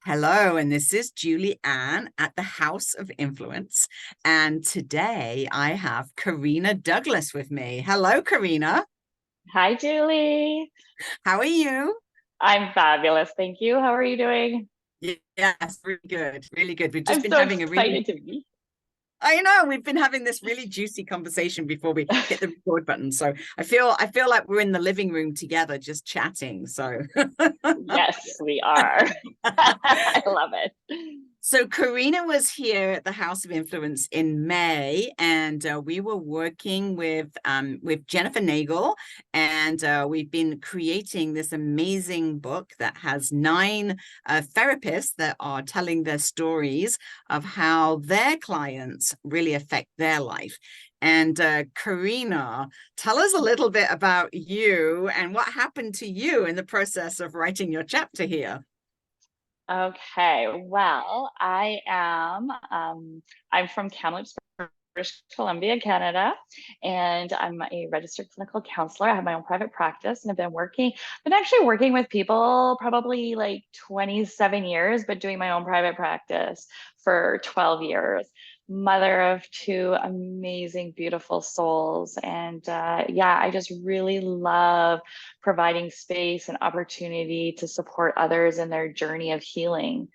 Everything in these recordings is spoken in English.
Hello, and this is Julie Ann at the House of Influence. And today I have Corrinna Douglas with me. Hello, Corrinna. Hi, Julie. How are you? I'm fabulous. Thank you. How are you doing? Yes, really good, really good. We've just I'm been so having a really, excited to be. I know we've been having this really juicy conversation before we hit the record button. So I feel like we're in the living room together just chatting. So Yes, we are. I love it. So Corrinna was here at the House of Influence in May, and we were working with Jennifer Nagel, and we've been creating this amazing book that has nine therapists that are telling their stories of how their clients really affect their life. And Corrinna, tell us a little bit about you and what happened to you in the process of writing your chapter here. Okay, well, I'm from Kamloops, British Columbia, Canada, and I'm a registered clinical counselor. I have my own private practice and I've been actually working with people probably like 27 years, but doing my own private practice for 12 years. Mother of two amazing, beautiful souls. And yeah, I just really love providing space and opportunity to support others in their journey of healing.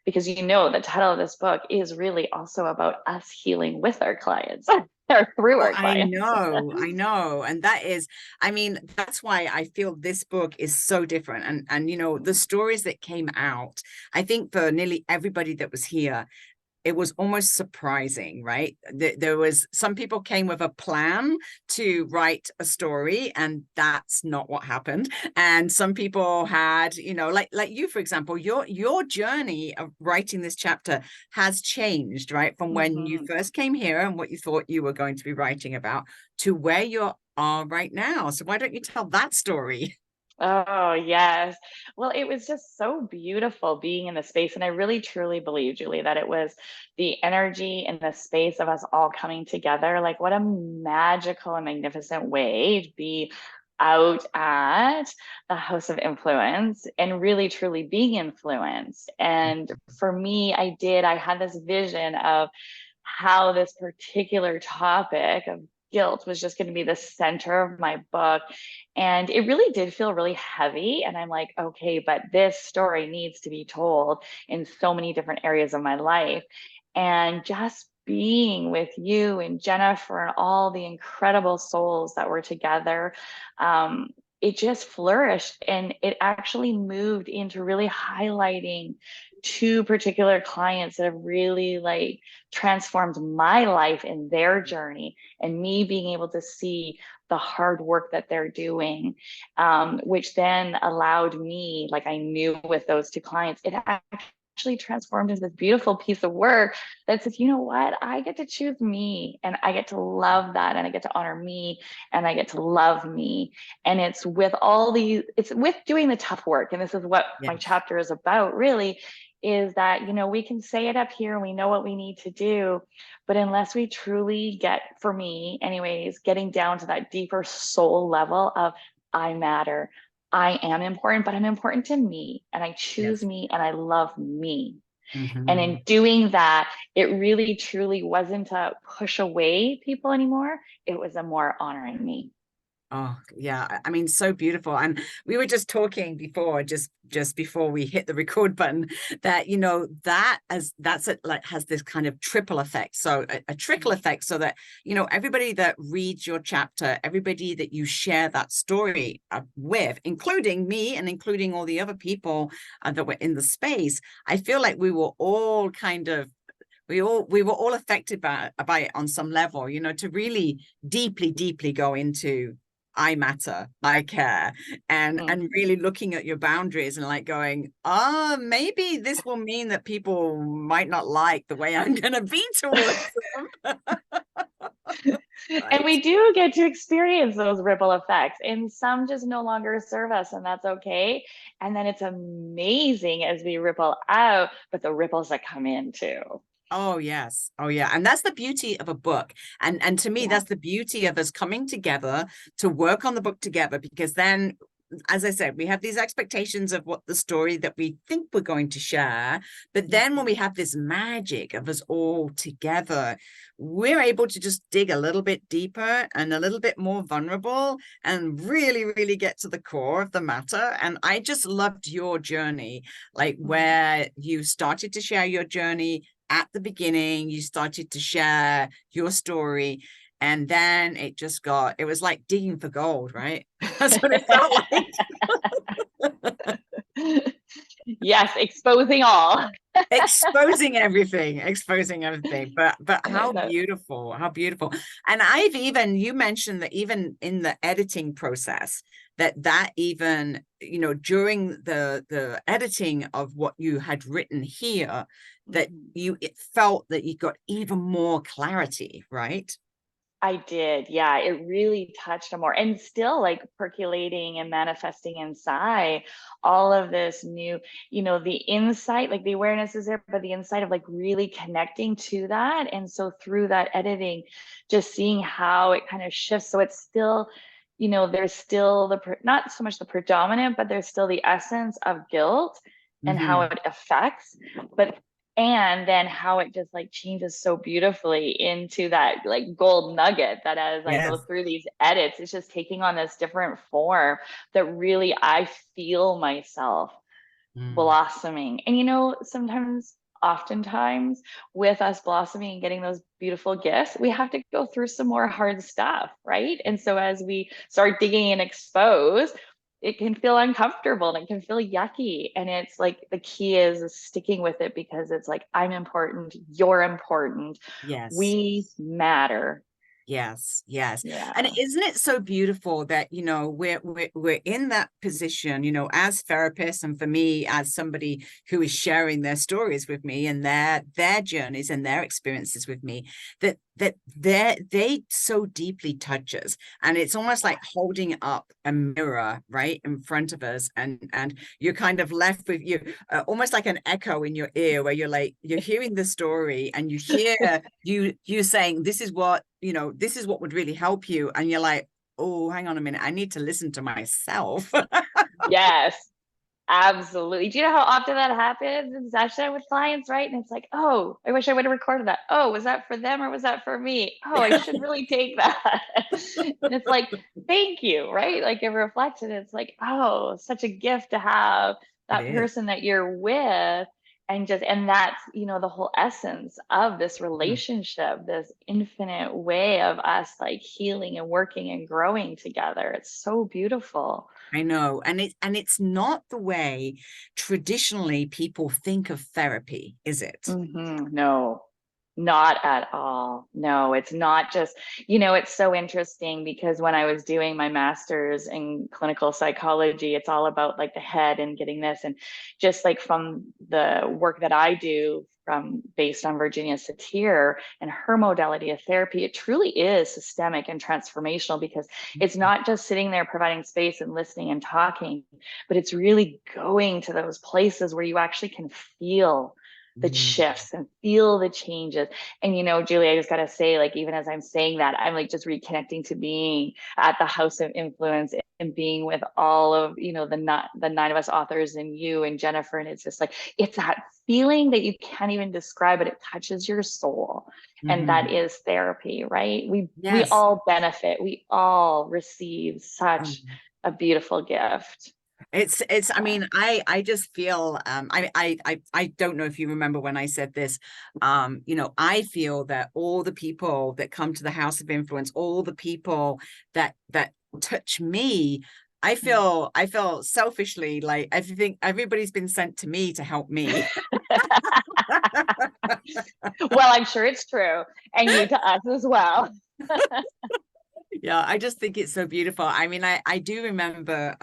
Because you know, the title of this book is really also about us healing with our clients or through Oh, our clients. I know. And that is, I mean, that's why I feel this book is so different. And the stories that came out, I think for nearly everybody that was here, it was almost surprising, right? There was some people came with a plan to write a story, and that's not what happened. And some people had, like you, for example, your journey of writing this chapter has changed, right? From when you Mhm. first came here and what you thought you were going to be writing about to where you are right now. So why don't you tell that story? Oh, yes. Well, it was just so beautiful being in the space. And I really truly believe, Julie, that it was the energy and the space of us all coming together. Like, what a magical and magnificent way to be out at the House of Influence and really truly being influenced. And for me, I had this vision of how this particular topic of guilt was just going to be the center of my book. And it really did feel really heavy. And I'm like, okay, but this story needs to be told in so many different areas of my life. And just being with you and Jennifer and all the incredible souls that were together, it just flourished and it actually moved into really highlighting two particular clients that have really like transformed my life in their journey and me being able to see the hard work that they're doing, which then allowed me, like I knew with those two clients, it actually transformed into this beautiful piece of work that says, you know what, I get to choose me and I get to love that and I get to honor me and I get to love me. And it's with doing the tough work. And this is what my Yes. chapter is about, really, is that, we can say it up here and we know what we need to do, but unless we truly get, for me anyways, getting down to that deeper soul level of I matter, I am important, but I'm important to me and I choose Yes. me and I love me. And in Mhm. doing that, it really truly wasn't a push away people anymore. It was a more honoring me. Oh, yeah. I mean, so beautiful. And we were just talking before, just before we hit the record button, that that's it, like has this kind of triple effect. So a trickle effect, so that everybody that reads your chapter, everybody that you share that story with, including me and including all the other people that were in the space, I feel like we were all affected by it on some level, to really deeply go into I matter, I care, and Mhm. really looking at your boundaries and like going, maybe this will mean that people might not like the way I'm gonna be towards them. And Right. we do get to experience those ripple effects, and some just no longer serve us, and that's okay. And then it's amazing as we ripple out, but the ripples that come in too. Oh yes. Oh yeah. And that's the beauty of a book. And to me, Yeah. that's the beauty of us coming together to work on the book together, because then as I said, we have these expectations of what the story that we think we're going to share. But then when we have this magic of us all together, we're able to just dig a little bit deeper and a little bit more vulnerable and really, really get to the core of the matter. And I just loved your journey, like where you started to share your journey at the beginning, you started to share your story. And then it was like digging for gold, right? That's what it felt like. Yes, exposing all. exposing everything. But how beautiful. And you mentioned that even in the editing process, that even, during the editing of what you had written here, that it felt that you got even more clarity, right? I did. Yeah, it really touched on more, and still like percolating and manifesting inside all of this new, the insight, like the awareness is there, but the insight of like really connecting to that. And so through that editing, just seeing how it kind of shifts. So it's still, there's still not so much the predominant, but there's still the essence of guilt and how it affects, but and then how it just like changes so beautifully into that like gold nugget that as I go through these edits, it's just taking on this different form that really I feel myself blossoming. And oftentimes with us blossoming and getting those beautiful gifts, we have to go through some more hard stuff, right? And so as we start digging and expose, it can feel uncomfortable and it can feel yucky. And it's like the key is sticking with it, because it's like, I'm important, you're important, we matter. Yes. And Yeah. isn't it so beautiful that, we're in that position, as therapists, and for me, as somebody who is sharing their stories with me and their journeys and their experiences with me, that they so deeply touch us. And it's almost like holding up a mirror right in front of us, and you're kind of left with you almost like an echo in your ear, where you're hearing the story and you hear you saying, this is what would really help you, and you're like, oh, hang on a minute, I need to listen to myself. Yes. Absolutely. Do you know how often that happens in session with clients, right? And it's like, oh, I wish I would have recorded that. Oh, was that for them or was that for me? Oh, I should really take that. And it's like, thank you, right? Like a reflection. It's like, oh, such a gift to have that person that you're with. And that's, the whole essence of this relationship, this infinite way of us like healing and working and growing together. It's so beautiful. I know. And it's not the way traditionally people think of therapy, is it? No, not at all. No, it's not just, it's so interesting because when I was doing my master's in clinical psychology, it's all about like the head and getting this. And just like from the work that I do based on Virginia Satir and her modality of therapy, it truly is systemic and transformational, because it's not just sitting there providing space and listening and talking, but it's really going to those places where you actually can feel the shifts and feel the changes. And Julie, I just gotta say, like, even as I'm saying that, I'm like just reconnecting to being at the House of Influence and being with all of the nine of us authors and you and Jennifer. And it's just like, it's that feeling that you can't even describe, but it touches your soul. And that is therapy, right? We all benefit, we all receive such a beautiful gift. I mean, I just feel I don't know if you remember when I said this, I feel that all the people that come to the House of Influence, all the people that touch me, I feel selfishly like everybody's been sent to me to help me. Well, I'm sure it's true, and you to us as well. Yeah, I just think it's so beautiful. I mean, I do remember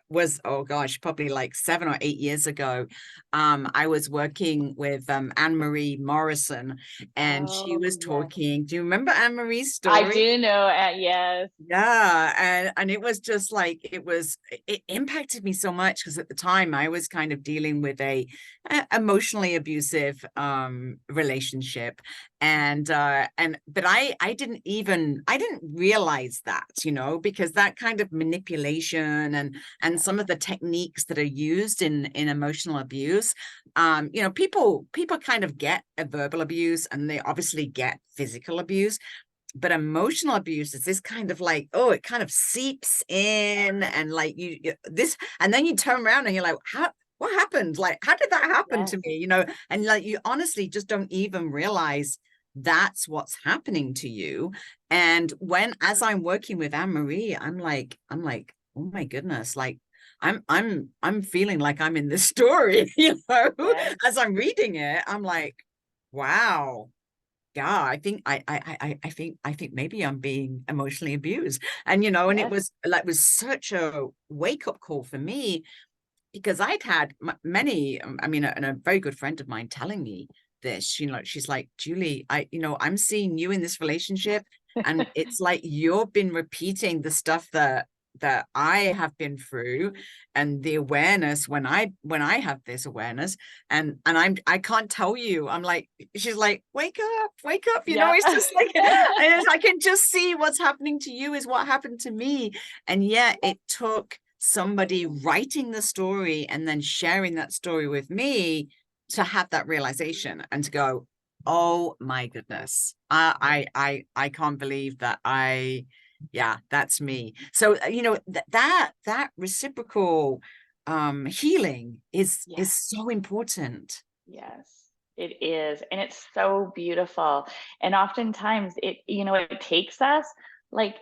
was, oh gosh, probably like 7 or 8 years ago. I was working with Anne-Marie Morrison, and she Oh, was yes. talking. Do you remember Anne-Marie's I story? do know. Yes. Yeah, and it was just like it impacted me so much because at the time I was kind of dealing with a emotionally abusive relationship, and but I didn't realize that, because that kind of manipulation and Yes. some of the techniques that are used in emotional abuse, people kind of get a verbal abuse and they obviously get physical abuse, but emotional abuse is this kind of like, oh, it kind of seeps in, and like this, and then you turn around and you're like, what happened? Like, how did that happen to Yes. me? And like, you honestly just don't even realize that's what's happening to you. And as I'm working with Anne-Marie, I'm like, oh my goodness, like I'm feeling like I'm in this story, Yes. as I'm reading it, I'm like, wow. Yeah, I think maybe I'm being emotionally abused. And it Yes. was such a wake-up call for me, because I'd had many, I mean, and a very good friend of mine telling me this. She's like, Julie, I'm seeing you in this relationship, and it's like you've been repeating the stuff that I have been through, and the awareness when I have this awareness, and I can't tell you. I'm like, she's like, wake up, Yeah. it's just like, I can just see what's happening to you is what happened to me. And yet it took somebody writing the story and then sharing that story with me to have that realization and to go, oh my goodness, I can't believe that yeah, that's me. So that reciprocal healing is Yes. so important. Yes, it is. And it's so beautiful. And oftentimes it takes us like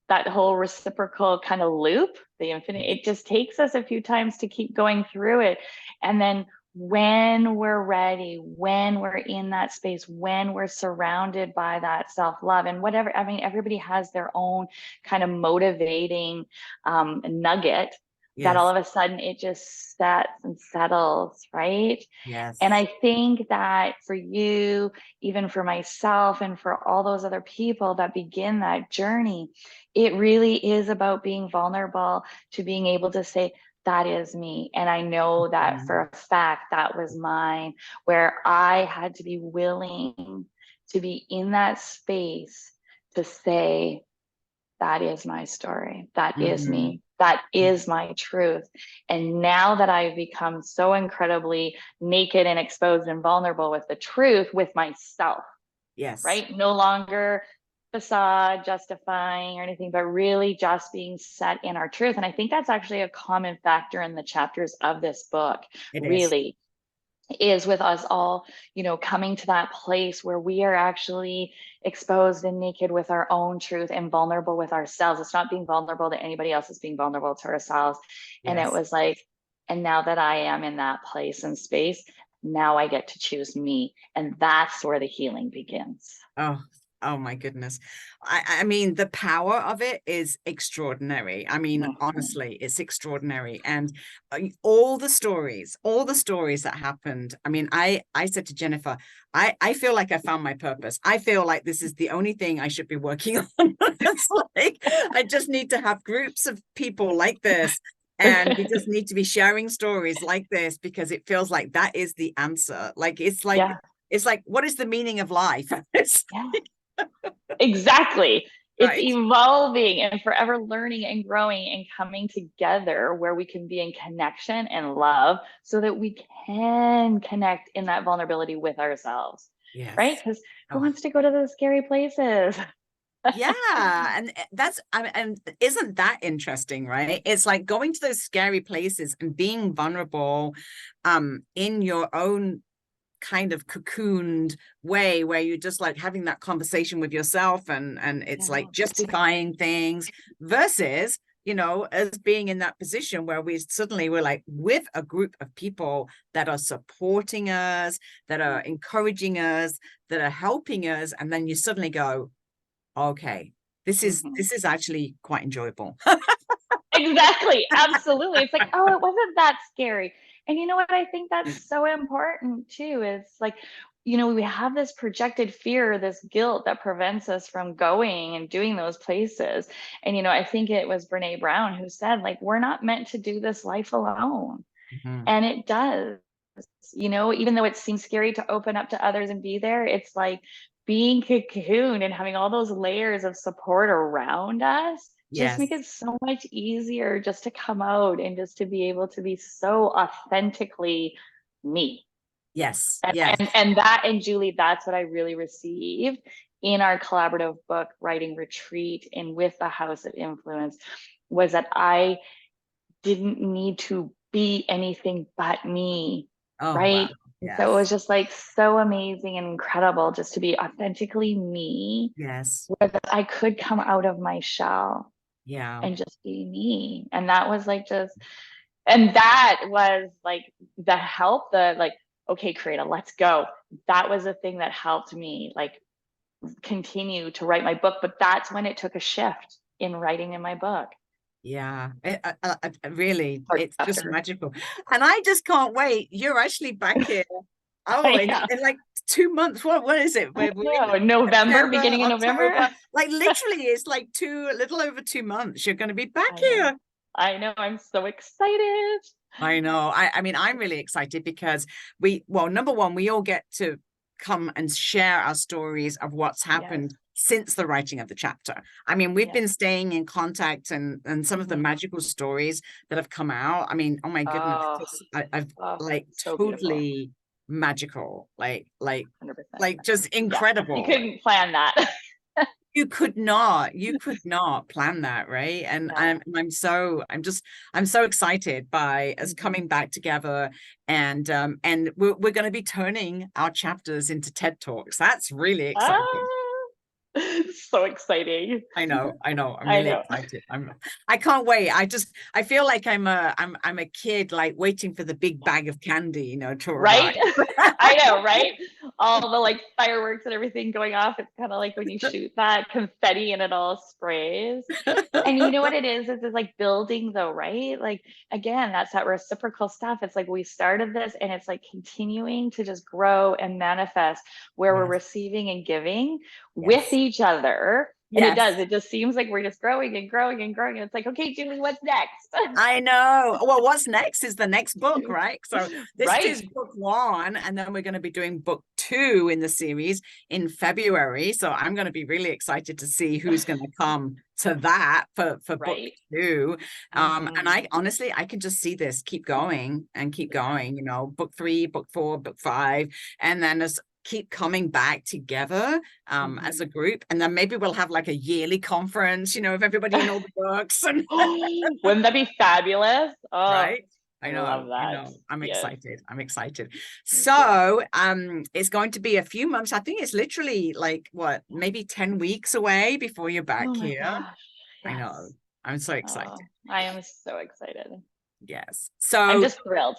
that whole reciprocal kind of loop, the infinite, it just takes us a few times to keep going through it. And then when we're ready, when we're in that space, when we're surrounded by that self-love and whatever, I mean, everybody has their own kind of motivating nugget that all Yes. of a sudden it just sets and settles, right? And Yes. I think that for you, even for myself, and for all those other people that begin that journey, it really is about being vulnerable to being able to say, that is me. And I know that Mhm. for a fact that was mine, where I had to be willing to be in that space to say, that is my story. That is Mhm. me. That is my truth. And now that I've become so incredibly naked and exposed and vulnerable with the truth with myself, Yes, right? No longer facade, justifying or anything, but really just being set in our truth. And I think that's actually a common factor in the chapters of this book, it is. really, is with us all, coming to that place where we are actually exposed and naked with our own truth and vulnerable with ourselves. It's not being vulnerable to anybody else, it's being vulnerable to ourselves. And it Yes. was like, and now that I am in that place and space, now I get to choose me. And that's where the healing begins. Oh, oh my goodness. I mean, the power of it is extraordinary. I mean, Mhm. honestly, it's extraordinary. And all the stories that happened. I mean, I said to Jennifer, I feel like I found my purpose. I feel like this is the only thing I should be working on. It's like, I just need to have groups of people like this. And we just need to be sharing stories like this, because it feels like that is the answer. Like, Yeah, it's like, what is the meaning of life? It's yeah, exactly. It's right. evolving and forever learning and growing and coming together where we can be in connection and love so that we can connect in that vulnerability with ourselves, right? Yes. Because who Oh, wants to go to those scary places? yeah. And and isn't that interesting, right? It's like going to those scary places and being vulnerable, in your own kind of cocooned way, where you're just like having that conversation with yourself, and it's Yeah. like justifying things, versus as being in that position where we're like with a group of people that are supporting us, that are encouraging us, that are helping us, and then you suddenly go, okay, this is Mhm. this is actually quite enjoyable. Exactly. Absolutely. It's like, oh, it wasn't that scary. And you know what? I think that's so important too. Is like, we have this projected fear, this guilt that prevents us from going and doing those places. And, I think it was Brene Brown who said, like, we're not meant to do this life alone. Mhm. And it does, even though it seems scary to open up to others and be there, it's like being cocooned and having all those layers of support around us just make Yes, it so much easier just to come out and just to be able to be so authentically me. yes, And yes. and Julie, that's what I really received in our collaborative book writing retreat and with the House of Influence, was that I didn't need to be anything but me, Oh, wow. right? And so it was Yes, just like so amazing and incredible just to be authentically me, yes. where that I could come out of my shell Yeah, and just be me. And that was like and that was like the help, the like, okay, Corrinna, let's go. That was the thing that helped me like continue to write my book. But that's when it took a shift in writing in my book. yeah. Really, Or it's just after. magical. And I just can't wait. You're actually back here. Oh, I know. in like 2 months. What is it? I We're in know. November, September, beginning of November. October. Like literally, it's like a little over 2 months. You're going to be back I know. here. I know. I'm so excited. I know. I mean, I'm really excited because well, number one, we all get to come and share our stories of what's Yes. happened since the writing of the chapter. I mean, we've Yes. been staying in contact, and some of the Mhm. magical stories that have come out. I mean, oh my goodness, Oh, I've oh, like so beautiful. totally magical, 100%. just Yeah. You incredible. couldn't plan that. You could not plan that, right? And No. I'm so excited by us Mhm. coming back together, and we're going to be turning our chapters into TED Talks. That's really exciting. Ah, so exciting. I know. I'm I really know. excited. I can't wait. I feel like I'm a kid like waiting for the big bag of candy, to Right? arrive. I know, right? All the like fireworks and everything going off. It's kind of like when you shoot that confetti and it all sprays. And you know what it is? It's like building though, right? Like again, that's that reciprocal stuff. It's like we started this and it's like continuing to just grow and manifest where we're Yes, receiving and giving with yes, each other. And it does. yes. It just seems like we're just growing and growing and growing. And it's like, okay, Julie, what's next? I know. Well, what's next is the next book, right? So this Right. is book one, and then we're going to be doing book two in the series in February. So I'm going to be really excited to see who's going to come to that for book Right. two. And Mhm. I honestly, I can just see this keep going and keep going, book three, book four, book five, and then as keep coming back together as a Mhm. group, and then maybe we'll have like a yearly conference, of everybody in all the books and Wouldn't that be fabulous? Oh, right. I love I that. know. I'm Yes, excited. I'm excited. me too. So, it's going to be a few months. I think it's literally like what, maybe 10 weeks away before you're back Oh my here. gosh. I know. Yes. I'm so excited. Oh, I am so excited. Yes. I'm So just thrilled.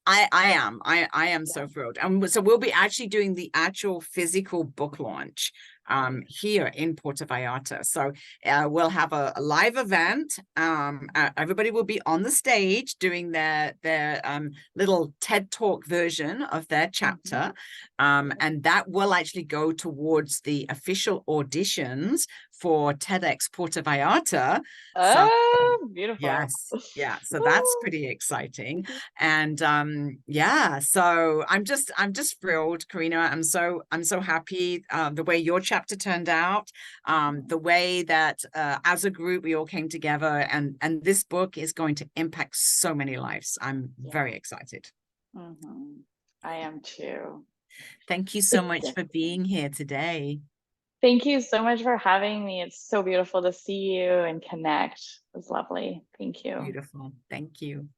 I am Yeah. so thrilled. And so we'll be actually doing the actual physical book launch Right. here in Puerto Vallarta. So we'll have a live event. Everybody will be on the stage doing their little TED Talk version of their Mhm. chapter. Yes. And that will actually go towards the official auditions for TEDx Puerto Vallarta. So Oh, beautiful. yes, yeah, so that's Oh, pretty exciting. And yeah, so I'm just thrilled, Corrinna. I'm so happy the way your chapter turned out, the way that as a group we all came together, and this book is going to impact so many lives. I'm yeah. very excited. I am too. Thank you so much for being here today. Thank you so much for having me. It's so beautiful to see you and connect. It was lovely. Thank you. Beautiful. Thank you.